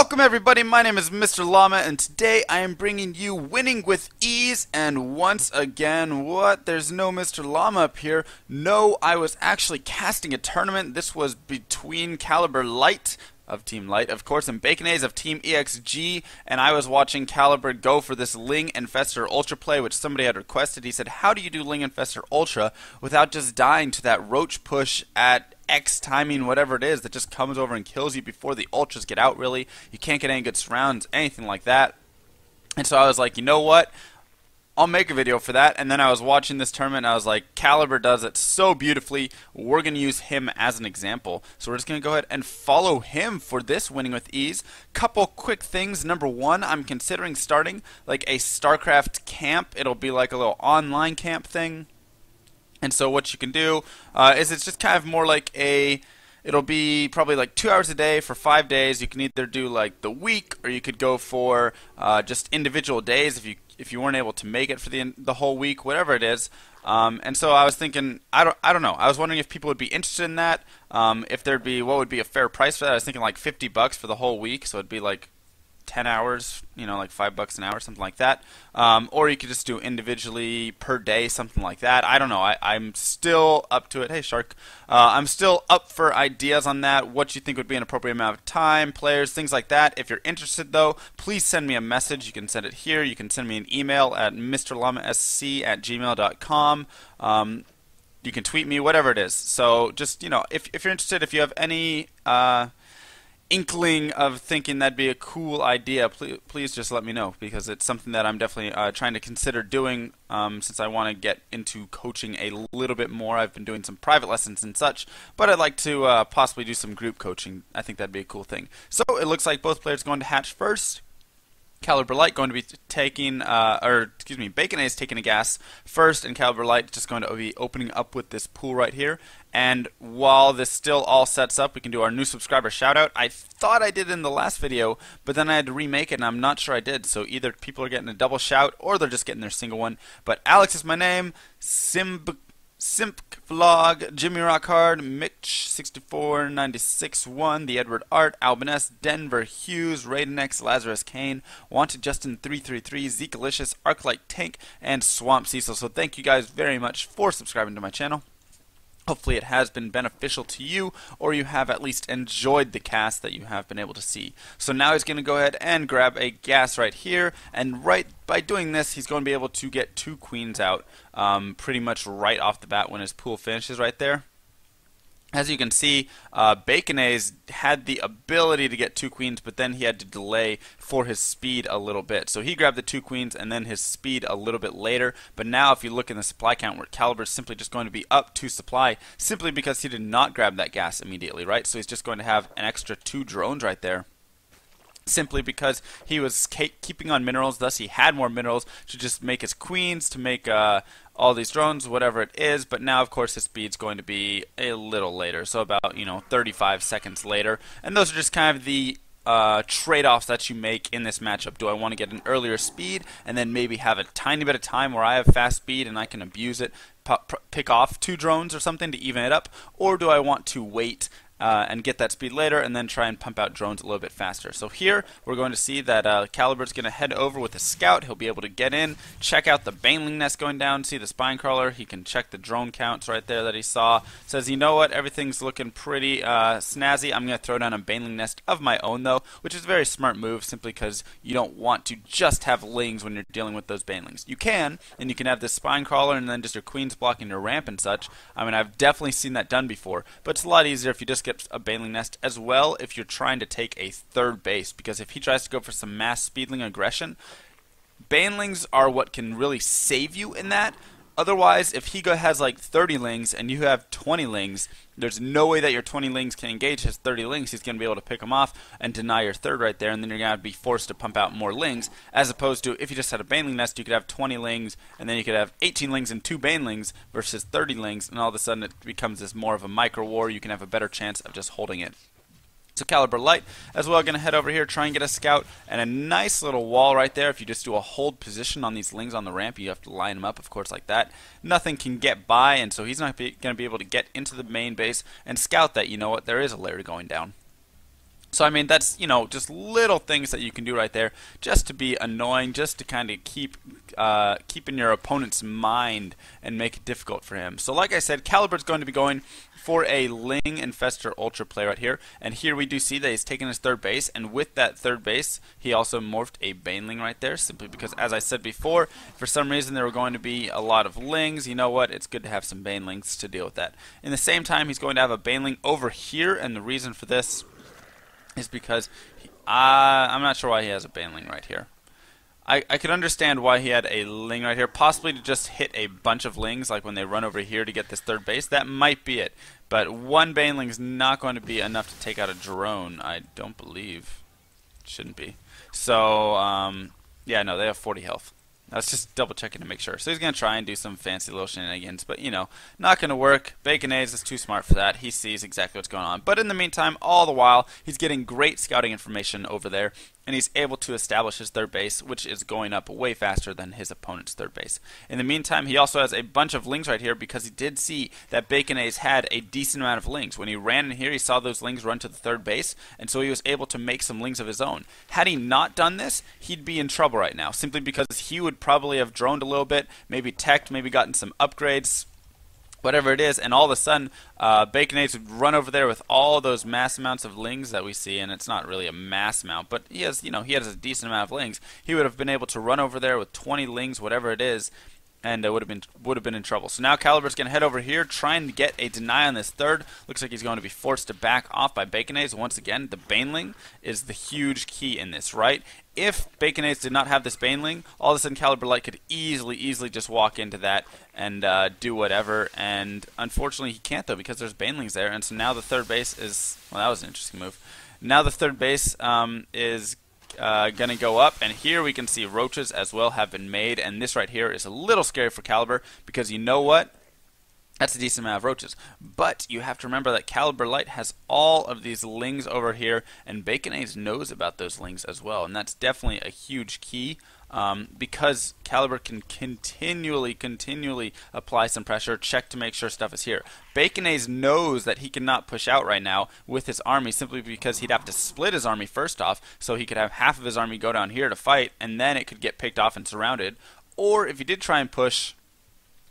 Welcome everybody, my name is Mr. Llama and today I am bringing you Winning with Ease. And once again, what? There's no Mr. Llama up here. No, I was actually casting a tournament. This was between CaliberLighT of Team Light, of course, and Baconaze of Team EXG, and I was watching Caliber go for this Ling Infestor Ultra play, which somebody had requested. He said, how do you do Ling Infestor Ultra without just dying to that roach push at X timing, whatever it is, that just comes over and kills you before the ultras get out, really? You can't get any good surrounds, anything like that. And so I was like, you know what? I'll make a video for that. And then I was watching this tournament and I was like, Caliber does it so beautifully. We're going to use him as an example. So we're just going to go ahead and follow him for this Winning with Ease. Couple quick things. Number one, I'm considering starting like a StarCraft camp. It'll be like a little online camp thing. And so what you can do is it's just kind of more like it'll be probably like 2 hours a day for 5 days. You can either do like the week, or you could go for just individual days if you weren't able to make it for the whole week, whatever it is. And so I was thinking, I don't know. I was wondering if people would be interested in that. If there'd be, what would be a fair price for that? I was thinking like $50 for the whole week, so it'd be like 10 hours, you know, like $5 an hour, something like that. Or you could just do individually per day, something like that. I don't know. I'm still up to it. Hey, Shark. I'm still up for ideas on that. What you think would be an appropriate amount of time, players, things like that. If you're interested, though, please send me a message. You can send it here. You can send me an email at MrLlamaSC@gmail.com. You can tweet me, whatever it is. So just, you know, if you're interested, if you have any inkling of thinking that'd be a cool idea, please just let me know, because it's something that I'm definitely trying to consider doing since I want to get into coaching a little bit more. I've been doing some private lessons and such, but I'd like to possibly do some group coaching. I think that'd be a cool thing. So it looks like both players going to hatch first. CaliberLighT going to be taking, Baconaze taking a gas first, and CaliberLighT just going to be opening up with this pool right here. And while this still all sets up, we can do our new subscriber shout out. I thought I did in the last video, but then I had to remake it, and I'm not sure I did. So either people are getting a double shout, or they're just getting their single one. But Alex is my name, Simp Vlog, Jimmy Rockhard, Mitch 64961, The Edward Art, Albin S, Denver Hughes, Raiden X, Lazarus Kane, Wanted Justin 333, Zekalicious, Arclight Tank, and Swamp Cecil. So thank you guys very much for subscribing to my channel. Hopefully it has been beneficial to you, or you have at least enjoyed the cast that you have been able to see. So now he's going to go ahead and grab a gas right here, and right by doing this, he's going to be able to get 2 queens out pretty much right off the bat when his pool finishes right there. As you can see, Baconaze had the ability to get 2 queens, but then he had to delay for his speed a little bit. So he grabbed the 2 queens and then his speed a little bit later. But now if you look in the supply count, where Caliber's simply just going to be up 2 supply, simply because he did not grab that gas immediately, right? So he's just going to have an extra 2 drones right there, simply because he was keeping on minerals. Thus he had more minerals to just make his queens, to make all these drones, whatever it is. But now of course his speed's going to be a little later, so about 35 seconds later. And those are just kind of the trade-offs that you make in this matchup. Do I want to get an earlier speed and then maybe have a tiny bit of time where I have fast speed and I can abuse it, pick off 2 drones or something to even it up, or do I want to wait and get that speed later and then try and pump out drones a little bit faster? So here we're going to see that Caliber's going to head over with a scout. He'll be able to get in, check out the Baneling nest going down, see the spine crawler. He can check the drone counts right there that he saw. Says, you know what, everything's looking pretty snazzy. I'm going to throw down a Baneling nest of my own though, which is a very smart move, simply because you don't want to just have lings when you're dealing with those Banelings. You can, and you can have this spine crawler and then just your queens blocking your ramp and such. I mean, I've definitely seen that done before, but it's a lot easier if you just get a Baneling nest, as well if you're trying to take a 3rd base, because if he tries to go for some mass speedling aggression, Banelings are what can really save you in that. Otherwise, if he has like 30 lings and you have 20 lings, there's no way that your 20 lings can engage his 30 lings. He's going to be able to pick them off and deny your 3rd right there, and then you're going to be forced to pump out more lings, as opposed to if you just had a Baneling nest, you could have 20 lings, and then you could have 18 lings and 2 Banelings versus 30 lings, and all of a sudden it becomes this more of a micro war. You can have a better chance of just holding it. So CaliberLighT as well going to head over here, try and get a scout, and a nice little wall right there. If you just do a hold position on these lings on the ramp, you have to line them up, of course, like that. Nothing can get by, and so he's not going to be able to get into the main base and scout that, you know what, there is a lair going down. So I mean, that's, you know, just little things that you can do right there, just to be annoying, just to kind of keep in your opponent's mind and make it difficult for him. So like I said, Caliber's going to be going for a Ling Infestor Ultra play right here, and here we do see that he's taken his third base, and with that third base, he also morphed a Baneling right there, simply because, as I said before, for some reason there were going to be a lot of Lings. You know what? It's good to have some Banelings to deal with that. In the same time, he's going to have a Baneling over here, and the reason for this is because I'm not sure why he has a Baneling right here. I could understand why he had a Ling right here, possibly to just hit a bunch of Lings, like when they run over here to get this third base. That might be it. But one Baneling is not going to be enough to take out a drone, I don't believe. Shouldn't be. So, yeah, no, they have 40 health. I was just double checking to make sure. So he's going to try and do some fancy little shenanigans, but, you know, not going to work. Baconades is too smart for that. He sees exactly what's going on. But in the meantime, all the while, he's getting great scouting information over there, and he's able to establish his third base, which is going up way faster than his opponent's third base. In the meantime, he also has a bunch of Lings right here because he did see that Baconades had a decent amount of Lings. When he ran in here, he saw those Lings run to the third base, and so he was able to make some Lings of his own. Had he not done this, he'd be in trouble right now, simply because he would probably have droned a little bit, maybe teched, maybe gotten some upgrades, whatever it is, and all of a sudden, Baconades would run over there with all those mass amounts of Lings that we see, and it's not really a mass amount, but he has, you know, he has a decent amount of Lings. He would have been able to run over there with 20 Lings, whatever it is, and would have been in trouble. So now Caliber's going to head over here, trying to get a deny on this third. Looks like he's going to be forced to back off by Baconades. Once again, the Baneling is the huge key in this, right? If Baconades did not have this Baneling, all of a sudden CaliberLighT could easily just walk into that and do whatever. And unfortunately, he can't though, because there's Banelings there. And so now the third base is, well, that was an interesting move. Now the third base is going to go up, and here we can see roaches as well have been made, and this right here is a little scary for Caliber, because you know what? That's a decent amount of roaches. But you have to remember that CaliberLighT has all of these Lings over here, and Baconades knows about those Lings as well, and that's definitely a huge key. Because Caliber can continually apply some pressure, check to make sure stuff is here. Baconades knows that he cannot push out right now with his army, simply because he'd have to split his army first off, so he could have half of his army go down here to fight, and then it could get picked off and surrounded. Or if he did try and push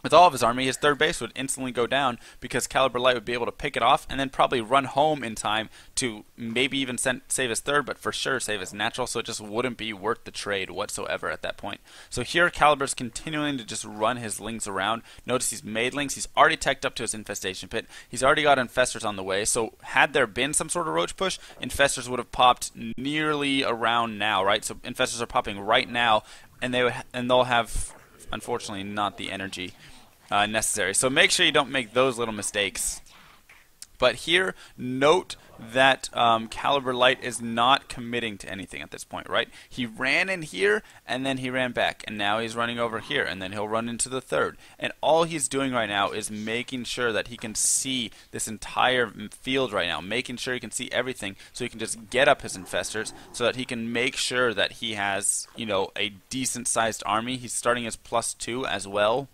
with all of his army, his third base would instantly go down, because CaliberLighT would be able to pick it off and then probably run home in time to maybe even save his third, but for sure save his natural, so it just wouldn't be worth the trade whatsoever at that point. So here Caliber's continuing to just run his Lings around. Notice he's made Lings, he's already teched up to his Infestation Pit, he's already got Infestors on the way, so had there been some sort of roach push, Infestors would have popped nearly around now, right? So Infestors are popping right now, and they'll have, unfortunately, not the energy necessary. So make sure you don't make those little mistakes. But here, note that CaliberLighT is not committing to anything at this point, right? He ran in here, and then he ran back, and now he's running over here, and then he'll run into the third. And all he's doing right now is making sure that he can see this entire field right now, making sure he can see everything, so he can just get up his Infestors, so that he can make sure that he has, you know, a decent-sized army. He's starting his +2 as well.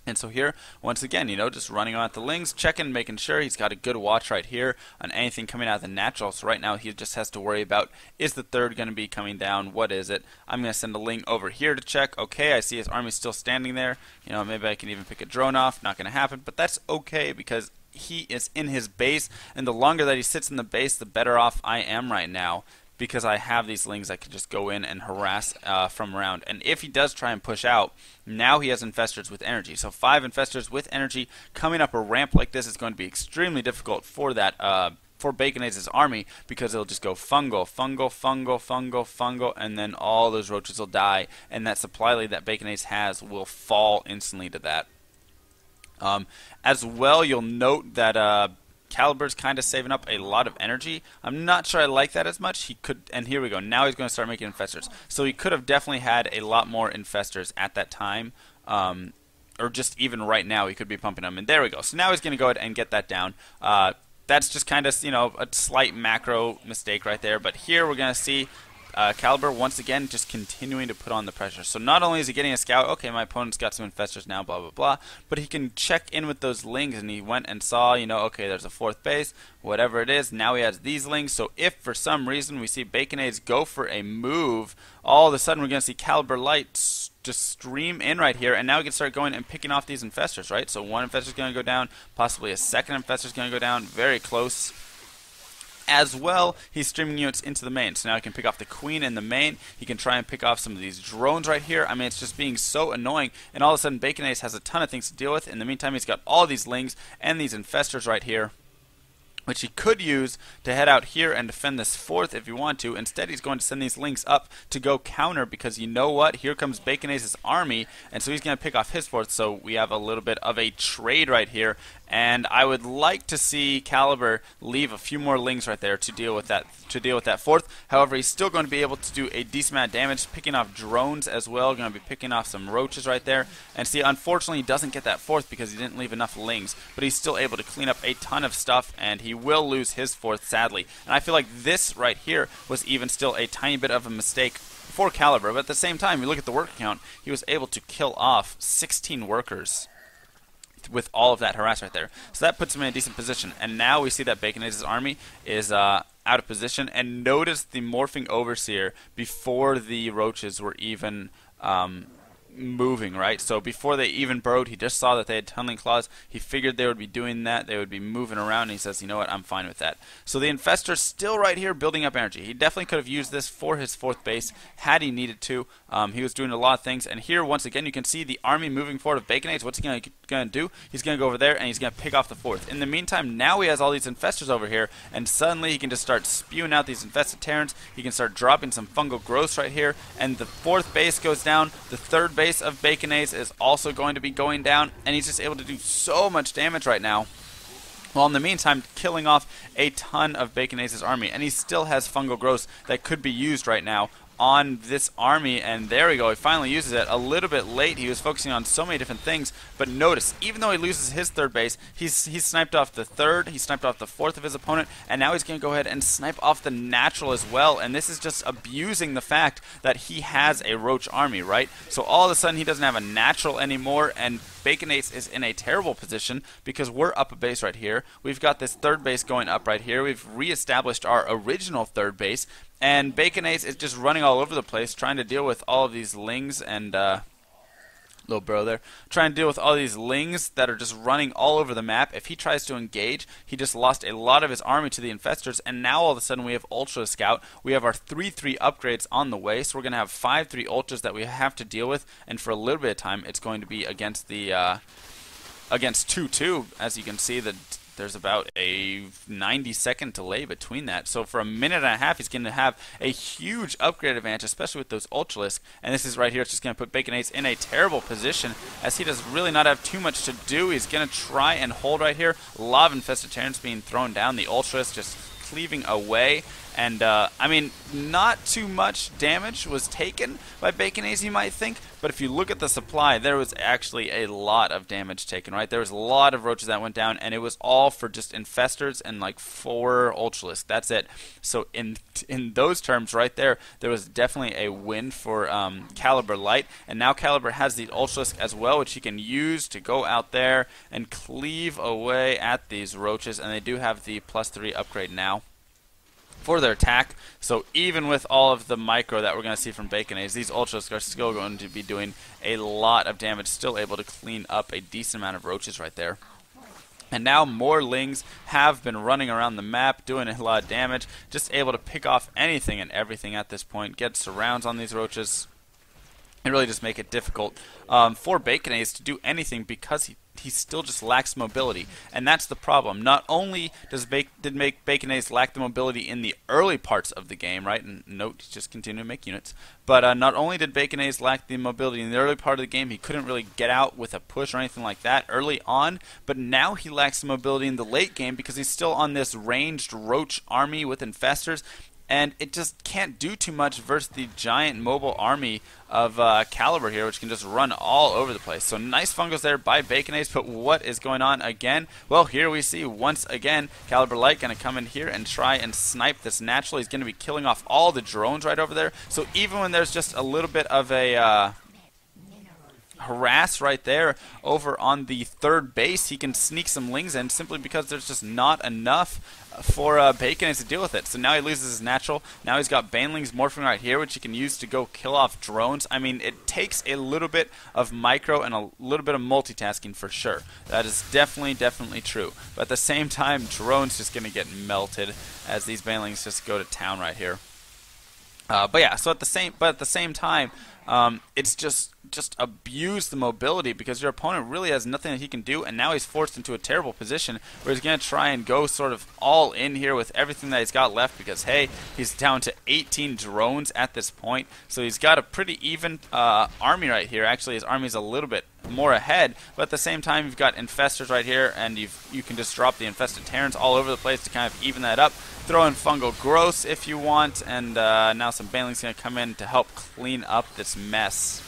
And so here, once again, you know, just running on at the Lings, checking, making sure he's got a good watch right here on anything coming out of the natural. So right now he just has to worry about, is the third going to be coming down? What is it? I'm going to send a Ling over here to check. Okay, I see his army still standing there. You know, maybe I can even pick a drone off. Not going to happen, but that's okay, because he is in his base, and the longer that he sits in the base, the better off I am right now, because I have these Lings that can just go in and harass from around. And if he does try and push out, now he has Infestors with energy. So 5 Infestors with energy coming up a ramp like this is going to be extremely difficult for that for Baconades' army, because it'll just go fungal, and then all those roaches will die, and that supply lead that Baconades has will fall instantly to that. As well, you'll note that Caliber's kind of saving up a lot of energy. I'm not sure I like that as much. He could, and here we go. Now he's going to start making Infestors. So he could have definitely had a lot more Infestors at that time, or just even right now he could be pumping them. And there we go. So now he's going to go ahead and get that down. That's just kind of, you know, a slight macro mistake right there. But here we're going to see Caliber, once again, just continuing to put on the pressure. So not only is he getting a scout, okay, my opponent's got some infestors now, blah, blah, blah, but he can check in with those lings, and he went and saw, you know, okay, there's a fourth base, whatever it is. Now he has these lings, so if for some reason we see Baconades go for a move, all of a sudden we're going to see CaliberLighT just stream in right here, and now we can start going and picking off these infestors, right? So one infestor is going to go down, possibly a second infestor is going to go down, very close. As well, he's streaming units into the main, so now he can pick off the queen in the main. He can try and pick off some of these drones right here. I mean, it's just being so annoying, and all of a sudden Baconades has a ton of things to deal with. In the meantime, he's got all these lings and these infestors right here, which he could use to head out here and defend this fourth if you want to. Instead, he's going to send these lings up to go counter, because you know what? Here comes Baconades' army, and so he's going to pick off his fourth, so we have a little bit of a trade right here. And I would like to see Caliber leave a few more lings right there to deal with that fourth. However, he's still going to be able to do a decent amount of damage, picking off drones as well. Going to be picking off some roaches right there. And see, unfortunately, he doesn't get that fourth because he didn't leave enough lings. But he's still able to clean up a ton of stuff, and he will lose his fourth, sadly. And I feel like this right here was even still a tiny bit of a mistake for Caliber. But at the same time, you look at the worker count, he was able to kill off 16 workers with all of that harass right there. So that puts him in a decent position. And now we see that Baconades' army is out of position. And notice the morphing overseer before the roaches were even moving, right? So before they even burrowed, he just saw that they had tunneling claws. He figured they would be doing that. They would be moving around, and he says, you know what, I'm fine with that. So the Infestor's still right here building up energy. He definitely could have used this for his fourth base had he needed to. He was doing a lot of things, and here, once again, you can see the army moving forward of Baconades. What's he going to do? He's going to go over there, and he's going to pick off the fourth. In the meantime, now he has all these Infestors over here, and suddenly he can just start spewing out these infested Terrans. He can start dropping some fungal growths right here, and the fourth base goes down. The third base of Baconades is also going to be going down, and he's just able to do so much damage right now, while in the meantime killing off a ton of Baconades' army. And he still has fungal growths that could be used right now on this army, and there we go, he finally uses it a little bit late. He was focusing on so many different things, but notice, even though he loses his third base, he's sniped off the third, he sniped off the fourth of his opponent, and now he's going to go ahead and snipe off the natural as well. And this is just abusing the fact that he has a roach army, right? So all of a sudden he doesn't have a natural anymore, and Baconades is in a terrible position because we're up a base right here. We've got this third base going up right here. We've reestablished our original third base, and Baconades is just running all over the place trying to deal with all of these lings and little bro there, trying to deal with all these lings that are just running all over the map. If he tries to engage, he just lost a lot of his army to the infestors, and now all of a sudden we have Ultralisk out. We have our 3-3 upgrades on the way, so we're going to have 5-3 Ultras that we have to deal with, and for a little bit of time it's going to be against the against 2-2. As you can see, that there's about a 90-second delay between that. So for a minute and a half, he's going to have a huge upgrade advantage, especially with those Ultralisk. And this is right here. It's just going to put Baconades in a terrible position, as he does really not have too much to do. He's going to try and hold right here. A lot of infested Terrans being thrown down. The Ultralisk just cleaving away. And, I mean, not too much damage was taken by Baconades, you might think. But if you look at the supply, there was actually a lot of damage taken, right? There was a lot of roaches that went down, and it was all for just infestors and like 4 Ultralisk. That's it. So in those terms right there, there was definitely a win for CaliberLighT. And now Caliber has the Ultralisk as well, which he can use to go out there and cleave away at these roaches. And they do have the +3 upgrade now for their attack. So even with all of the micro that we're going to see from Baconades, these Ultras are still going to be doing a lot of damage, still able to clean up a decent amount of roaches right there. And now more lings have been running around the map, doing a lot of damage, just able to pick off anything and everything at this point, get surrounds on these roaches, and really just make it difficult for Baconades to do anything, because he still just lacks mobility, and that's the problem. Not only did Baconades lack the mobility in the early parts of the game, right? And note, he's just continuing to make units. But not only did Baconades lack the mobility in the early part of the game, he couldn't really get out with a push or anything like that early on, but now he lacks the mobility in the late game because he's still on this ranged roach army with infestors. and it just can't do too much versus the giant mobile army of Caliber here, which can just run all over the place. So nice fungos there by Baconace, but what is going on again? Well, here we see once again CaliberLighT going to come in here and try and snipe this natural. He's going to be killing off all the drones right over there. So even when there's just a little bit of a harass right there over on the third base, he can sneak some lings in simply because there's just not enough for Baconace to deal with it. So now he loses his natural. Now he's got banelings morphing right here, which he can use to go kill off drones. I mean, it takes a little bit of micro and a little bit of multitasking for sure. That is definitely true. But at the same time, drones just going to get melted as these banelings just go to town right here. But yeah, so at the same time, it's just abuse the mobility because your opponent really has nothing that he can do, and now he's forced into a terrible position where he's going to try and go sort of all in here with everything that he's got left because, hey, he's down to 18 drones at this point, so he's got a pretty even army right here. Actually, his army's a little bit more ahead, but at the same time, you've got Infestors right here, and you can just drop the Infested Terrans all over the place to kind of even that up. Throw in Fungal Growths if you want, and now some Banelings going to come in to help clean up this mess.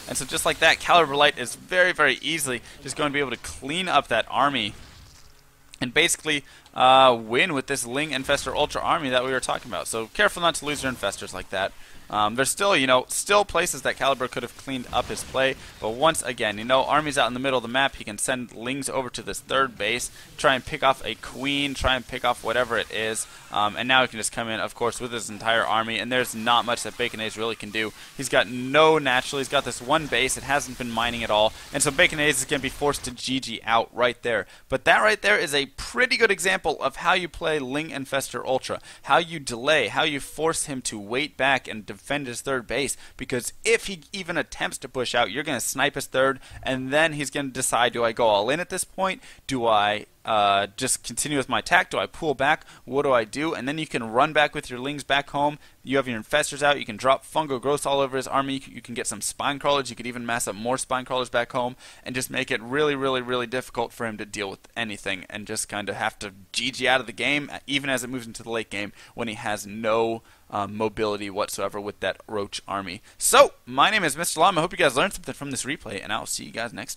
And so just like that, CaliberLighT is very easily just going to be able to clean up that army and basically win with this Ling Infestor Ultra army that we were talking about. So careful not to lose your Infestors like that. There's still, still places that Caliber could have cleaned up his play, but once again, armies out in the middle of the map, he can send Lings over to this third base, try and pick off a queen, try and pick off whatever it is, and now he can just come in, of course, with his entire army, and there's not much that Baconace really can do. He's got no natural, he's got this one base, it hasn't been mining at all, and so Baconace is going to be forced to GG out right there. But that right there is a pretty good example of how you play Ling Infestor Ultra, how you delay, how you force him to wait back and defend his third base, because if he even attempts to push out, you're going to snipe his third, and then he's going to decide, do I go all in at this point? Do I just continue with my attack? Do I pull back? What do I do? And then you can run back with your Lings back home. You have your Infestors out. You can drop Fungal Growths all over his army. You can get some Spine Crawlers. You could even mass up more Spine Crawlers back home and just make it really difficult for him to deal with anything and just kind of have to GG out of the game, even as it moves into the late game when he has no mobility whatsoever with that Roach army. So, my name is MrLlama. I hope you guys learned something from this replay, and I'll see you guys next time.